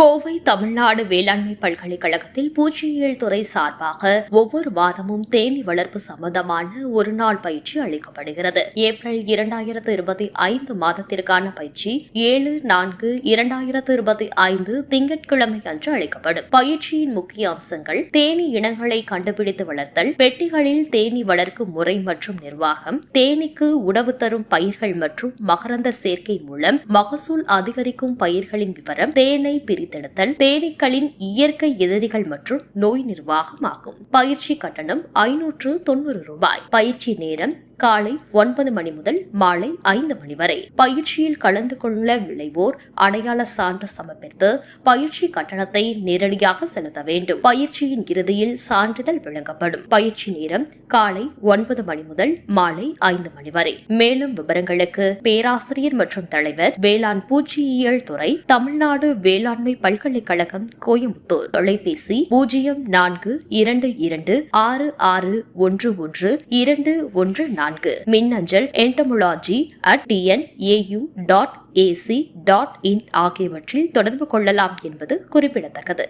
கோவை தமிழ்நாடு வேளாண்மை பல்கலைக்கழகத்தில் பூச்சியியல் துறை சார்பாக ஒவ்வொரு மாதமும் தேனீ வளர்ப்பு சம்பந்தமான ஒருநாள் பயிற்சி அளிக்கப்படுகிறது. ஏப்ரல் 2025 மாதத்திற்கான பயிற்சி 7/4/2025 திங்கட்கிழமை அன்று அளிக்கப்படும். பயிற்சியின் முக்கிய அம்சங்கள்: தேனீ இனங்களை கண்டுபிடித்து வளர்த்தல், பெட்டிகளில் தேனீ வளர்க்கும் முறை மற்றும் நிர்வாகம், தேனீக்கு உணவு தரும் பயிர்கள் மற்றும் மகரந்த சேர்க்கை மூலம் மகசூல் அதிகரிக்கும் பயிர்களின் விவரம், தேனை பிரித்தெடுத்தல், தேனீக்களின் இயற்கை எதிரிகள் மற்றும் நோய் நிர்வாகம் ஆகும். பயிற்சி கட்டணம் ரூபாய். 590. பயிற்சி நேரம் காலை 9 மணி முதல் மாலை 5 மணி வரை. பயிற்சியில் கலந்து கொள்ள விளைவோர் அடையாள சான்று சமர்ப்பித்து பயிற்சி கட்டணத்தை நேரடியாக செலுத்த வேண்டும். பயிற்சியின் இறுதியில் சான்றிதழ் வழங்கப்படும். பயிற்சி நேரம் காலை 9 மணி முதல் மாலை 5 மணி வரை. மேலும் விவரங்களுக்கு பேராசிரியர் மற்றும் தலைவர், வேளாண் பூச்சியியல் துறை, தமிழ்நாடு வேளாண்மை பல்கலைக்கழகம், கோயம்புத்தூர். தொலைபேசி 0426611214. மின்னஞ்சல் entomology@tnau.ac.in ஆகியவற்றில் தொடர்பு கொள்ளலாம் என்பது குறிப்பிடத்தக்கது.